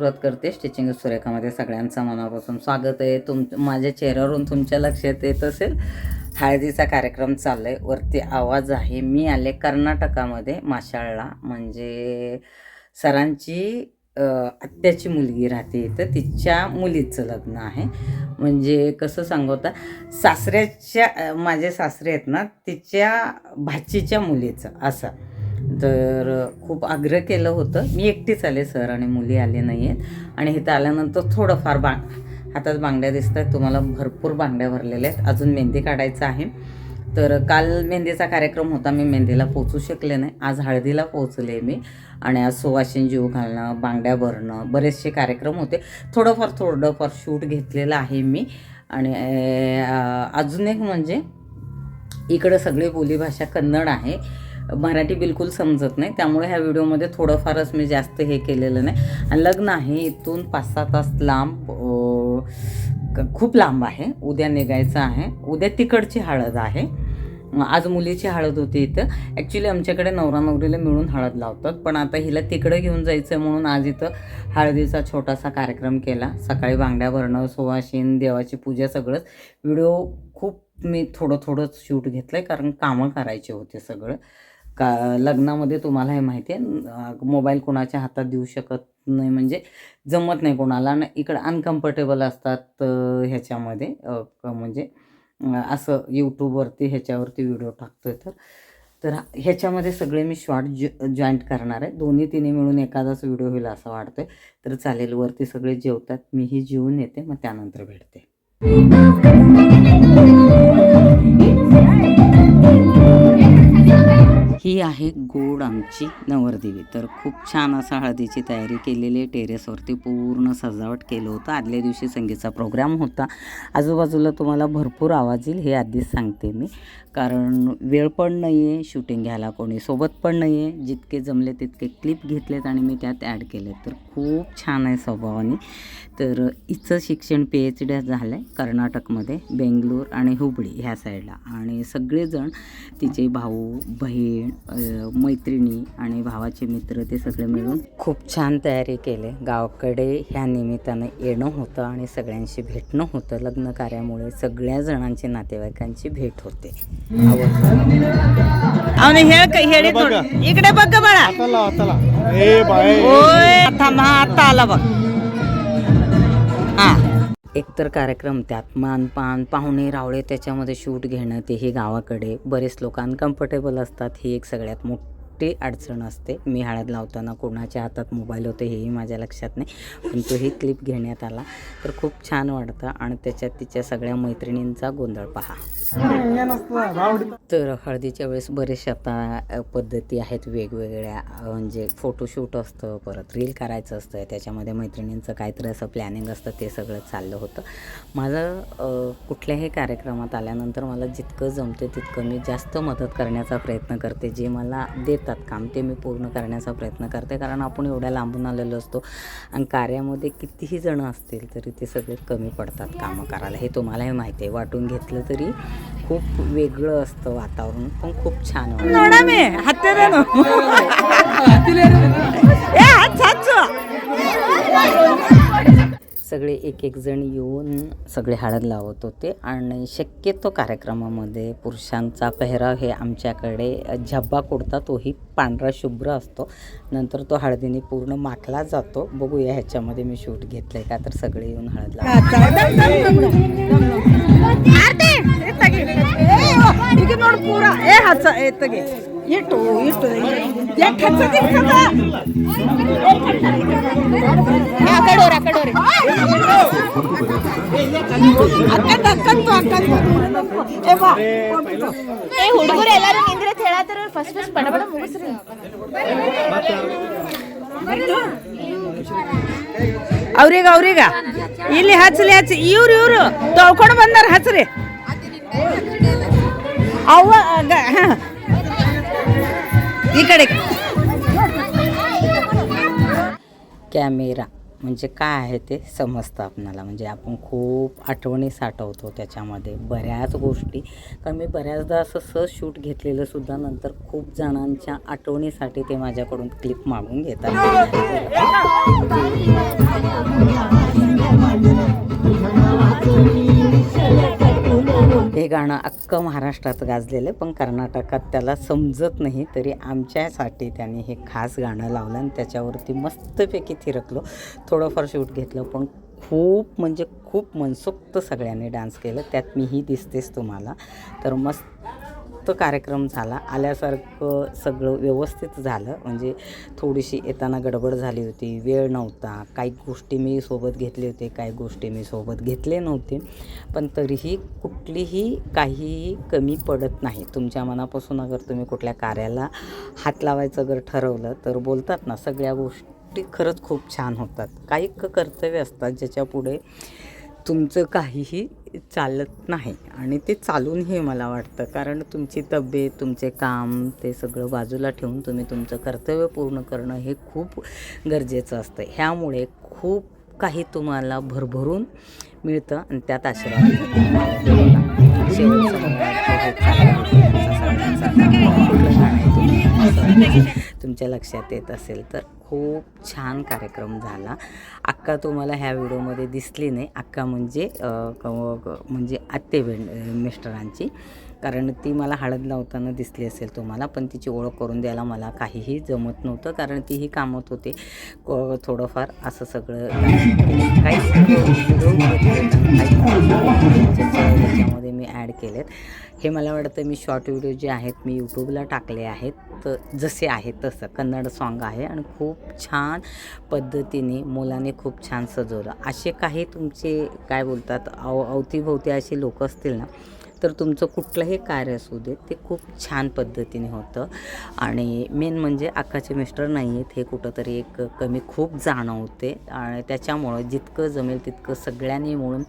सुरुवात करते. स्टिचिंग सुरेखामध्ये सगळ्यांचं मनापासून स्वागत आहे. माझ्या चेहऱ्यावरून तुमच्या लक्षात येत असेल हळदीचा कार्यक्रम चालला आहे. वरती आवाज आहे. मी आले कर्नाटकामध्ये माशाळला, म्हणजे सरांची आत्याची मुलगी राहते इथं, तिच्या मुलीचं लग्न आहे. म्हणजे कसं सांगता, सासऱ्याच्या माझे सासरे आहेत ना, तिच्या भाचीच्या मुलीचं असं. तर खूप आग्रह केलं होतं. मी एकटीच आले, सर आणि मुली आले नाही आहेत. आणि इथं आल्यानंतर थोडंफार हातात बांगड्या दिसत आहेत तुम्हाला, भरपूर बांगड्या भरलेल्या आहेत. अजून मेहंदी काढायचं आहे. तर काल मेहंदीचा कार्यक्रम होता, मी मेहंदीला पोचू शकले नाही. आज हळदीला पोचले मी. आणि आज सुवासिनी जीव घालणं, बांगड्या भरणं, बरेचसे कार्यक्रम होते. थोडंफार शूट घेतलेलं आहे मी. आणि अजून एक म्हणजे इकडं सगळी बोलीभाषा कन्नड आहे, मराठी बिलकुल समजत नाही. त्यामुळे ह्या व्हिडिओमध्ये थोडंफारच मी जास्त हे केलेलं नाही. आणि लग्न आहे इथून 5-6 तास लांब, खूप लांब आहे. उद्या निघायचं आहे. उद्या तिकडची हळद आहे. आज मुलीची हळद होती इथं. ॲक्च्युली आमच्याकडे नवरा नवरीला मिळून हळद लावतात, पण आता हिला तिकडं घेऊन जायचं आहे म्हणून आज इथं हळदीचा छोटासा कार्यक्रम केला. सकाळी बांगड्या भरणं, सुवासिनी, देवाची पूजा, सगळंच. व्हिडिओ खूप मी थोडंच शूट घेतलं आहे, कारण कामं करायचे होते सगळं. लग्नामध्ये तुम्हाला हे माहिती आहे, मोबाईल कोणाच्या हातात देऊ शकत नाही, म्हणजे जमत नाही कोणाला. आणि इकडं अनकम्फर्टेबल असतात ह्याच्यामध्ये, म्हणजे असं यूट्यूबवरती ह्याच्यावरती व्हिडिओ टाकतो आहे. तर ह्याच्यामध्ये सगळे मी शॉर्ट जॉईंट करणार आहे. दोन्ही तिन्ही मिळून एखादाच व्हिडिओ होईल असं वाटतं आहे. तर चालेल, वरती सगळे जेवतात, मीही जेवून येते, मग त्यानंतर भेटते. ही आहे गोड आमची नवरदेवी. तर खूप छान असं हळदीची तयारी केलेली आहे. टेरेसवरती पूर्ण सजावट केलं होतं. आदल्या दिवशी संगीतचा प्रोग्राम होता. आजूबाजूला तुम्हाला भरपूर आवाज येईल, हे आधीच सांगते मी, कारण वेळ पण नाही आहे, शूटिंग घ्यायला कोणी सोबत पण नाही आहे. जितके जमले तितके क्लिप घेतलेत आणि मी त्यात ॲड केले. तर खूप छान आहे स्वभावाने. तर हिचं शिक्षण PhD झालं आहे कर्नाटकमध्ये, बेंगलोर आणि हुबळी ह्या साईडला. आणि सगळेजण तिचे भाऊ, बहीण, मैत्रिणी आणि भावाचे मित्र, ते सगळे मिळून खूप छान तयारी केले. गावाकडे ह्या निमित्तानं येणं होतं आणि सगळ्यांशी भेटणं होतं. लग्न कार्यामुळे सगळ्या जणांची, नातेवाईकांची भेट होते. इकडे बघ बाळा, आता आला बघ. एकतर कार्यक्रम, त्यात मानपान, पाहुणे रावळे, त्याच्यामध्ये शूट घेणं, तेही गावाकडे. बरेच लोक अनकम्फर्टेबल असतात, ही एक सगळ्यात मोठी अडचण असते. मी हळद लावताना कोणाच्या हातात मोबाईल होते हेही माझ्या लक्षात नाही, पण तोही क्लिप घेण्यात आला. तर खूप छान वाटतं. आणि त्याच्यात तिच्या सगळ्या मैत्रिणींचा गोंधळ पहा. तर हळदीच्या वेळेस बरेचशा आता पद्धती आहेत वेगवेगळ्या, म्हणजे फोटोशूट असतं, परत रील करायचं असतं, त्याच्यामध्ये मैत्रिणींचं काहीतरी असं प्लॅनिंग असतं, ते सगळं चाललं होतं. माझं कुठल्याही कार्यक्रमात आल्यानंतर मला जितकं जमते तितकं मी जास्त मदत करण्याचा प्रयत्न करते. जे मला देतात काम ते मी पूर्ण करण्याचा प्रयत्न करते, कारण आपण एवढ्या लांबून आलेलो असतो आणि कार्यामध्ये कितीही जणं असतील तरी ते सगळे कमी पडतात कामं करायला. हे तुम्हालाही माहिती आहे. वाटून घेतलं तरी खूप वेगळं असतं वातावरण, पण खूप छान सगळे एक जण येऊन सगळे हळद लावत होते. आणि शक्यतो कार्यक्रमामध्ये पुरुषांचा पेहराव हे आमच्याकडे झब्बा कुर्ता, तोही पांढरा शुभ्र असतो. नंतर तो हळदीने पूर्ण माखला जातो. बघूया ह्याच्यामध्ये मी शूट घेतलंय का, तर सगळे येऊन हळद ಹುಡುಗರು ಎಲ್ಲರೂ ನಿಂದ್ರೆ ಹೇಳತ್ತಾರ, ಫಸ್ಟ್ ಬಡ ಬಡ ಮುಗಿಸ್ರಿ. ಅವ್ರೀಗ ಇಲ್ಲಿ ಹಚ್ಚಲಿ ಇವ್ರು ತೊಳ್ಕೊಂಡು ಬಂದಾರ, ಹಚ್ಚ್ರಿ. ಅವ ಈ ಕಡೆ कॅमेरा म्हणजे काय आहे ते समजतं आपणाला. म्हणजे आपण खूप आठवणी साठवतो त्याच्यामध्ये बऱ्याच गोष्टी. कारण मी बऱ्याचदा असं सहज शूट घेतलेलं सुद्धा नंतर खूप जणांच्या आठवणीसाठी ते माझ्याकडून क्लिप मागून घेतात. हे गाणं अख्खं महाराष्ट्रात गाजलेलं, पण कर्नाटकात त्याला समजत नाही. तरी आमच्यासाठी त्यांनी हे खास गाणं लावलं आणि त्याच्यावरती मस्तपैकी थिरकलो. थोडंफार शूट घेतलं, पण खूप म्हणजे खूप मनसोक्त सगळ्यांनी डान्स केलं. त्यात मीही दिसतेच तुम्हाला. तर मस्त कार्यक्रम झाला. आल्यासारखं सगळं व्यवस्थित झालं. म्हणजे थोडीशी येताना गडबड झाली होती, वेळ नव्हता. काही गोष्टी मी सोबत घेतले होते, काही गोष्टी मी सोबत घेतले नव्हते. पण तरीही कुठलीही काहीही कमी पडत नाही. तुमच्या मनापासून अगर तुम्ही कुठल्या कार्याला हात लावायचं अगर ठरवलं तर बोलतात ना, सगळ्या गोष्टी खरंच खूप छान होतात. काही कर्तव्य असतात ज्याच्यापुढे तुमचं काहीही चालत नाही आणि ते चालूनही मला वाटतं. कारण तुमची तब्येत, तुमचे काम ते सगळं बाजूला ठेवून तुम्ही तुमचं कर्तव्य पूर्ण करणं हे खूप गरजेचं असतं. ह्यामुळे खूप काही तुम्हाला भरभरून मिळतं आणि त्यात आशीर्वाद तुमच्या लक्षात येत असेल तर खूप छान कार्यक्रम झाला. अक्का तुम्हाला ह्या व्हिडिओमध्ये दिसली नाही. अक्का म्हणजे म्हणजे आत्ते मिस्टरांची. कारण ती मला हळद लावताना दिसली असेल तुम्हाला, पण तिची ओळख करून द्यायला मला काहीही जमत नव्हतं. कारण तीही कामत होते थोडंफार असं सगळं. काहीच त्याच्यामध्ये मी ॲड केलेत. हे मला वाटतं मी शॉर्ट व्हिडिओ जे आहेत मी यूट्यूबला टाकले आहेत. तर जसे आहेत तसं कन्नड सॉन्ग आहे आणि खूप छान पद्धतीने मुलाने खूप छान सजवलं. असे काही तुमचे काय बोलतात अवतीभोवती असे लोक असतील ना, तर तुमचं कुठलंही कार्य असू दे ते खूप छान पद्धतीने होतं. आणि मेन म्हणजे अक्काचे मिस्टर नाही आहेत हे कुठंतरी एक कमी खूप जाणवते. आणि त्याच्यामुळं जितकं जमेल तितकं सगळ्यांनी मिळून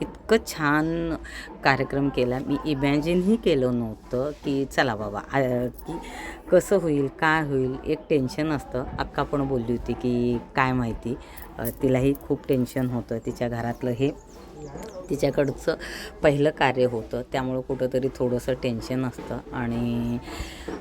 इतकं छान कार्यक्रम केला. मी इमॅजिनही केलं नव्हतं की चला बाबा की कसं होईल काय होईल. एक टेन्शन असतं. अक्का पण बोलली होती की काय माहिती, तिलाही खूप टेन्शन होतं. तिच्या घरातलं हे तिच्याकडचं पहिलं कार्य होतं, त्यामुळं कुठंतरी थोडंसं टेन्शन असतं. आणि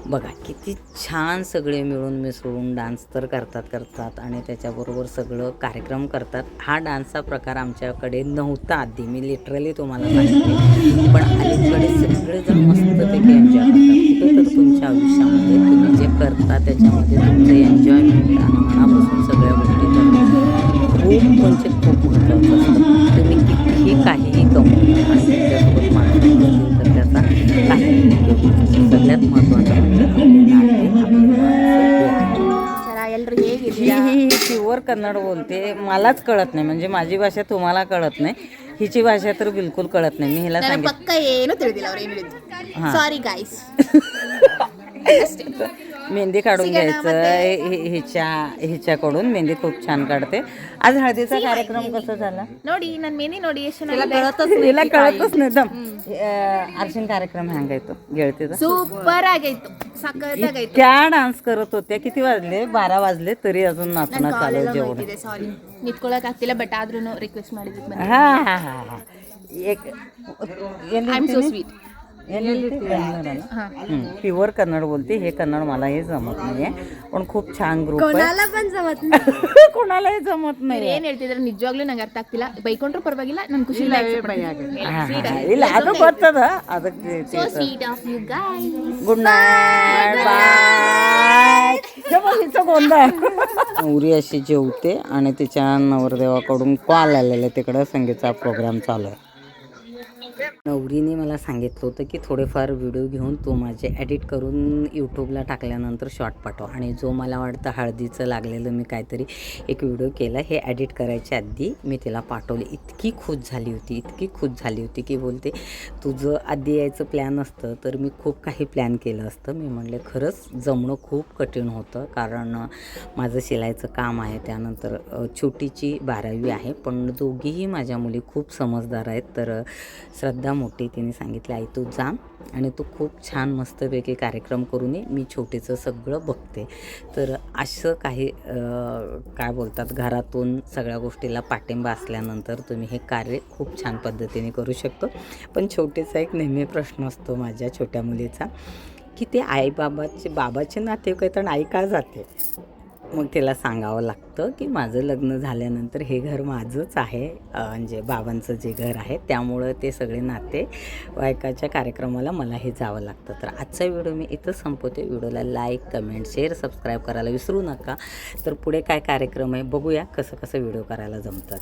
बघा किती छान सगळे मिळून मिसळून डान्स तर करतात आणि त्याच्याबरोबर सगळं कार्यक्रम करतात. हा डान्सचा प्रकार आमच्याकडे नव्हता आधी, मी लिटरली तुम्हाला सांगते. पण अलीकडे सगळेजण मस्तपैकी एन्जॉय करतात. कुठं तर तुमच्या आयुष्यामध्ये तुम्ही जे करता त्याच्यामध्ये तुमचं एन्जॉयमेंट आणि मनापासून सगळ्या गोष्टी करणं खूप म्हणजे खूप महत्त्वाचं असतं. तुम्ही कितीही काहीही कमवलं आणि तुमच्यासोबत माणसं नसतील तर त्याचा काहीही उपयोग नसतो. सगळ्यात महत्त्वाचं म्हणजे आपले नाते, आपले माणसं. चला एल्ರು ಹೇಗಿದ್ದೀರಾ? ही प्युअर कन्नड बोलते. मलाच कळत नाही. म्हणजे माझी भाषा तुम्हाला कळत नाही, हिची भाषा तर बिलकुल कळत नाही. मी हिला ನನಗೆ सांगितलं ಪಕ್ಕ ಏನು ತಿಳಿದಿಲ್ಲ ಅವ್ರು ಏನು ಹೇಳಿದ್ರು. हां. Sorry guys. मेहंदी काढून घ्यायचं हिच्याकडून. मेहंदी खूप छान काढते. आज हळदीचा कार्यक्रम कसा झाला ನೋಡಿ ನನ್ನ ಮೇನಿ ನೋಡಿ ಎಷ್ಟು हिला कळतच नाही दम. अर्शिन कार्यक्रम ಹ್ಯಾಂಗಾಯ್ತು ಗೆಳತಿದ? ಸೂಪರ್ ಆಗೈತು, ಸಖತ್ತಾಗೈತು. क्या डान्स करत होत्या. किती वाजले? 12 वाजले तरी अजून नाचणं चालू जेवण. ಸಾರಿ ನಿಂತ್ಕೊಳಕ್ ಆಗ್ತಿಲ್ಲ, ಬಟ್ ಆದ್ರೂ ರಿಕ್ವೆಸ್ಟ್ ಮಾಡಿದ್ವಿ. हा हा हा हा एक I am so sweet. Pure Kannada बोलते. हे कन्नड मलाही जमत नाहीये, पण खूप छान ग्रुप आहे. पण जमत कोणालाही जमत नाही. ಏನ್ ಹೇಳ್ತಿದ್ರೆ ನಿಜವಾಗ್ಲೂ ನಂಗೆ ಅರ್ಥ ಆಗ್ತಿಲ್ಲ. ಬೈಕೊಂಡ್ರು ಪರವಾಗಿಲ್ಲ, ನನ್ ಖುಷಿ ಇಲ್ಲ ಅದು ಬರ್ತದ. ಅದಕ್ಕೆ so sweet of you guys. Good night bye. हिचं गोंधळ. नवरी अशी जेवते आणि तिच्या नवरदेवाकडून कॉल आलेला, तिकडं संगीतचा प्रोग्राम चालू आहे. नवरीने मला सांगितलं होतं की थोडेफार व्हिडिओ घेऊन तो माझे एडिट करून यूट्यूबला टाकल्यानंतर शॉर्ट पाठव. आणि जो मला वाटतं हळदीचं लागलेलं मी काहीतरी एक व्हिडिओ केला, हे एडिट करायच्या आधी मी तिला पाठवले. इतकी खुश झाली होती की बोलते तुझं आधी यायचं प्लॅन असतं तर मी खूप काही प्लॅन केलं असतं. मी म्हणले खरंच जमणं खूप कठीण होतं, कारण माझं शिलाईचं काम आहे. त्यानंतर छोटीची 12वी आहे, पण दोघीही माझ्या मुली खूप समजदार आहेत. तर श्रद्धा मुलगा मोठी तिने सांगितले आई तू जा आणि तू खूप छान मस्तपैकी कार्यक्रम करून ये, मी छोटीचं सगळं बघते. तर असं काही काय बोलतात घरातून सगळ्या गोष्टीला पाठिंबा असल्यानंतर तुम्ही हे कार्य खूप छान पद्धतीने करू शकतो. पण छोटीचा एक नेहमी प्रश्न असतो माझ्या छोट्या मुलीचा की ते बाबाचे नातेवाईक आहेत आणि आई का जाते. मग तिला सांगावं लागतं की माझं लग्न झाल्यानंतर हे घर माझंच आहे, म्हणजे बाबांचं जे घर आहे, त्यामुळं ते सगळे नातेवाईकाच्या कार्यक्रमाला मला हे जावं लागतं. तर आजचा व्हिडिओ मी इथं संपवते. व्हिडिओला लाईक, कमेंट, शेअर, सबस्क्राईब करायला विसरू नका. तर पुढे काय कार्यक्रम आहे बघूया, कसं व्हिडिओ करायला जमतात.